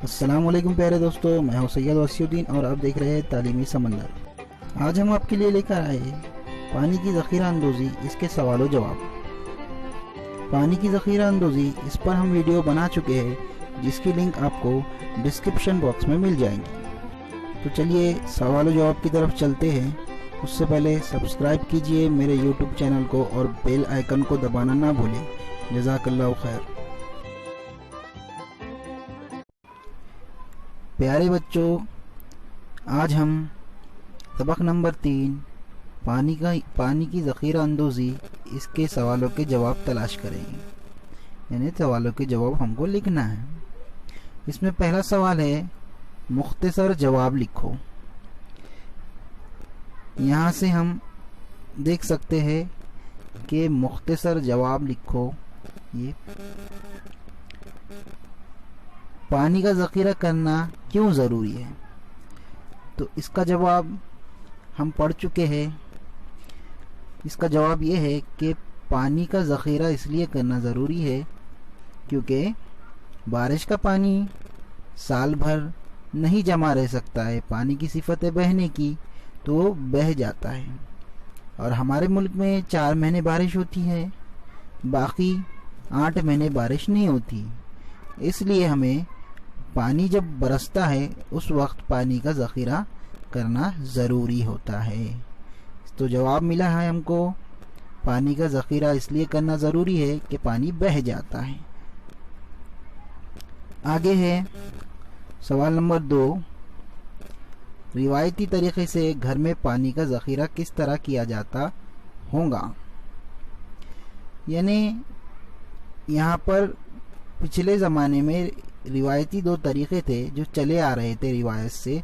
السلام علیکم پیارے دوستو، میں ہوں سید وسیع الدین اور آپ دیکھ رہے ہیں تعلیمی سمندر۔ آج ہم آپ کے لیے لے کر آئے ہیں پانی کی ذخیرہ اندوزی، اس کے سوال و جواب۔ پانی کی ذخیرہ اندوزی، اس پر ہم ویڈیو بنا چکے ہیں جس کی لنک آپ کو ڈسکرپشن باکس میں مل جائیں گی۔ تو چلیے سوال و جواب کی طرف چلتے ہیں۔ اس سے پہلے سبسکرائب کیجئے میرے یوٹیوب چینل کو اور بیل آئیکن کو دبانا نہ بھولیں۔ جزاک اللہ خیر۔ پیارے بچوں، آج ہم سبق نمبر 3 پانی کی ذخیرہ اندوزی، اس کے سوالوں کے جواب تلاش کریں گے، یعنی سوالوں کے جواب ہم کو لکھنا ہے۔ اس میں پہلا سوال ہے مختصر جواب لکھو۔ یہاں سے ہم دیکھ سکتے ہیں کہ مختصر جواب لکھو۔ یہ پانی کا ذخیرہ کرنا کیوں ضروری ہے؟ تو اس کا جواب ہم پڑھ چکے ہیں۔ اس کا جواب یہ ہے کہ پانی کا ذخیرہ اس لیے کرنا ضروری ہے کیونکہ بارش کا پانی سال بھر نہیں جمع رہ سکتا ہے۔ پانی کی صفت ہے بہنے کی، تو وہ بہہ جاتا ہے، اور ہمارے ملک میں 4 مہینے بارش ہوتی ہے، باقی 8 مہینے بارش نہیں ہوتی۔ اس لیے ہمیں پانی جب برستا ہے اس وقت پانی کا ذخیرہ کرنا ضروری ہوتا ہے۔ تو جواب ملا ہے ہم کو، پانی کا ذخیرہ اس لیے کرنا ضروری ہے کہ پانی بہہ جاتا ہے۔ آگے ہے سوال نمبر 2، روایتی طریقے سے گھر میں پانی کا ذخیرہ کس طرح کیا جاتا ہوگا؟ یعنی یہاں پر پچھلے زمانے میں روایتی 2 طریقے تھے جو چلے آ رہے تھے روایت سے،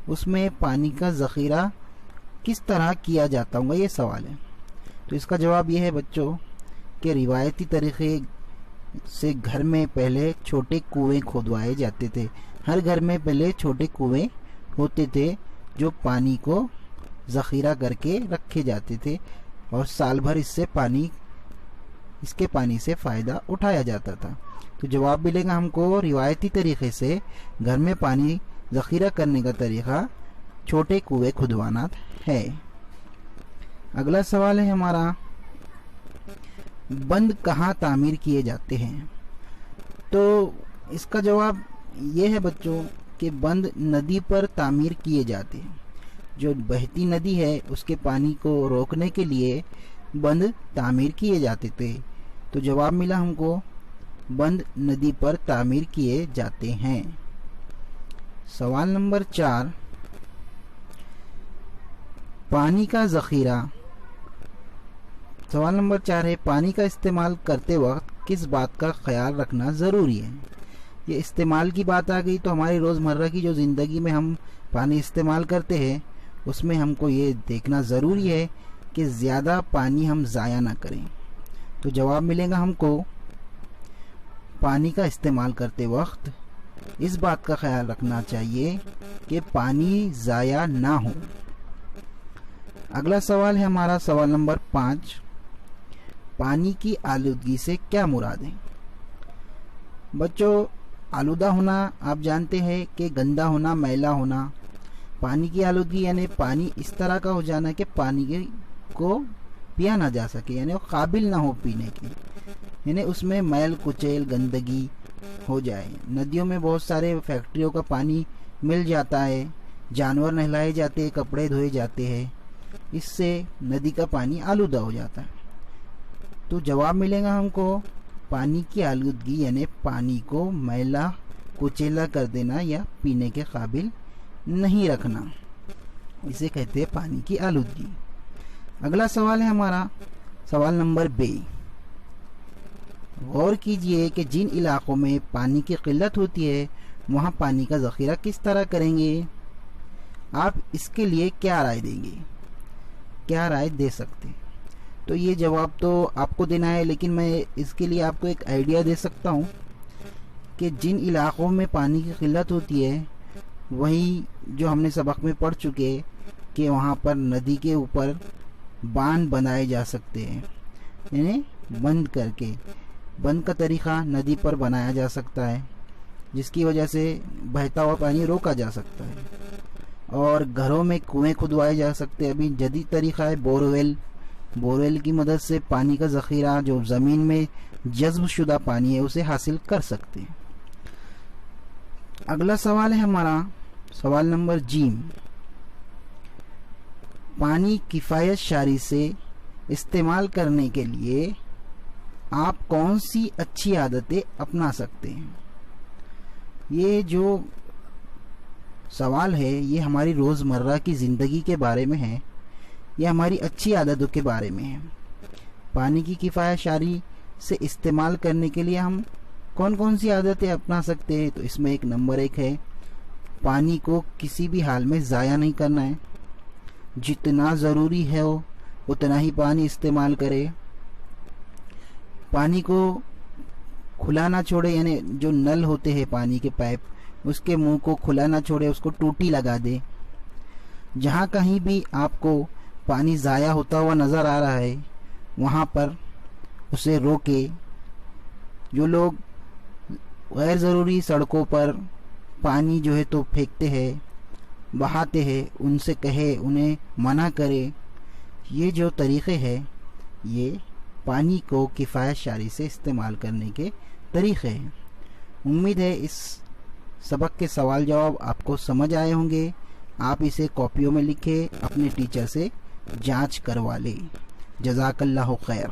اس میں پانی کا ذخیرہ کس طرح کیا جاتا ہوگا، یہ سوال ہے۔ تو اس کا جواب یہ ہے بچوں کہ روایتی طریقے سے گھر میں پہلے چھوٹے کنویں کھودوائے جاتے تھے۔ ہر گھر میں پہلے چھوٹے کنویں ہوتے تھے جو پانی کو ذخیرہ کر کے رکھے جاتے تھے، اور سال بھر اس کے پانی سے فائدہ اٹھایا جاتا تھا۔ تو جواب ملے گا ہم کو، روایتی طریقے سے گھر میں پانی ذخیرہ کرنے کا طریقہ چھوٹے کنویں کھودوانا ہے۔ اگلا سوال ہے ہمارا، بند کہاں تعمیر کیے جاتے ہیں؟ تو اس کا جواب یہ ہے بچوں کہ بند ندی پر تعمیر کیے جاتے ہیں۔ جو بہتی ندی ہے اس کے پانی کو روکنے کے لیے بند تعمیر کیے جاتے تھے۔ تو جواب ملا ہم کو، بند ندی پر تعمیر کیے جاتے ہیں۔ سوال نمبر 4، پانی کا ذخیرہ۔ سوال نمبر 4 ہے، پانی کا استعمال کرتے وقت کس بات کا خیال رکھنا ضروری ہے؟ یہ استعمال کی بات آ گئی تو ہماری روزمرہ کی جو زندگی میں ہم پانی استعمال کرتے ہیں اس میں ہم کو یہ دیکھنا ضروری ہے کہ زیادہ پانی ہم ضائع نہ کریں۔ تو جواب ملے گا ہم کو، پانی کا استعمال کرتے وقت اس بات کا خیال رکھنا چاہیے کہ پانی ضائع نہ ہو۔ اگلا سوال ہے ہمارا سوال نمبر 5، پانی کی آلودگی سے کیا مراد ہے؟ بچوں، آلودہ ہونا آپ جانتے ہیں کہ گندا ہونا، میلا ہونا۔ پانی کی آلودگی یعنی پانی اس طرح کا ہو جانا کہ پانی کو پیا نہ جا سکے، یعنی وہ قابل نہ ہو پینے کے، یعنی اس میں میل کچیل گندگی ہو جائے۔ ندیوں میں بہت سارے فیکٹریوں کا پانی مل جاتا ہے، جانور نہلائے جاتے ہیں، کپڑے دھوئے جاتے ہیں، اس سے ندی کا پانی آلودہ ہو جاتا ہے۔ تو جواب ملے گا ہم کو، پانی کی آلودگی یعنی پانی کو میلا کچیلا کر دینا یا پینے کے قابل نہیں رکھنا، اسے کہتے ہیں پانی کی آلودگی۔ اگلا سوال ہے ہمارا سوال نمبر 2، غور کیجئے کہ جن علاقوں میں پانی کی قلت ہوتی ہے وہاں پانی کا ذخیرہ کس طرح کریں گے؟ آپ اس کے لیے کیا رائے دیں گے، کیا رائے دے سکتے؟ تو یہ جواب تو آپ کو دینا ہے، لیکن میں اس کے لیے آپ کو ایک آئیڈیا دے سکتا ہوں کہ جن علاقوں میں پانی کی قلت ہوتی ہے وہی جو ہم نے سبق میں پڑھ چکے کہ وہاں پر ندی کے اوپر باندھ بنائے جا سکتے ہیں، یعنی بند کر کے، بند کا طریقہ ندی پر بنایا جا سکتا ہے، جس کی وجہ سے بہتا ہوا پانی روکا جا سکتا ہے. اور گھروں میں کنویں کھدوائے جا سکتے ہیں. ابھی جدید طریقہ ہے بورویل کی مدد سے پانی کا ذخیرہ جو زمین میں جذب شدہ پانی ہے اسے حاصل کر سکتے ہیں. اگلا سوال ہے ہمارا سوال نمبر ج. پانی کفایت شاری سے استعمال کرنے کے لیے آپ کون سی اچھی عادتیں اپنا سکتے ہیں؟ یہ جو سوال ہے یہ ہماری روزمرہ کی زندگی کے بارے میں ہے. یہ ہماری اچھی عادتوں کے بارے میں ہے. پانی کی کفایت شاری سے استعمال کرنے کے لیے ہم کون کون سی عادتیں اپنا سکتے ہیں؟ تو اس میں نمبر 1 ہے پانی کو کسی بھی حال میں ضائع نہیں کرنا ہے. جتنا ضروری ہے اتنا ہی پانی استعمال کرے. پانی کو کھلا نہ چھوڑے، یعنی جو نل ہوتے ہیں پانی کے پائپ اس کے منہ کو کھلا نہ چھوڑے، اس کو ٹوٹی لگا دے. جہاں کہیں بھی آپ کو پانی ضائع ہوتا ہوا نظر آ رہا ہے وہاں پر اسے روکے. جو لوگ غیر ضروری سڑکوں پر پانی جو ہے تو پھینکتے ہیں، بہاتے ہیں، ان سے کہے، انہیں منع کرے. یہ جو طریقے ہیں یہ پانی کو کفایت شاری سے استعمال کرنے کے طریقے ہیں. امید ہے اس سبق کے سوال جواب آپ کو سمجھ آئے ہوں گے. آپ اسے کاپیوں میں لکھیں، اپنے ٹیچر سے جانچ کروا لیں. جزاک اللہ خیر.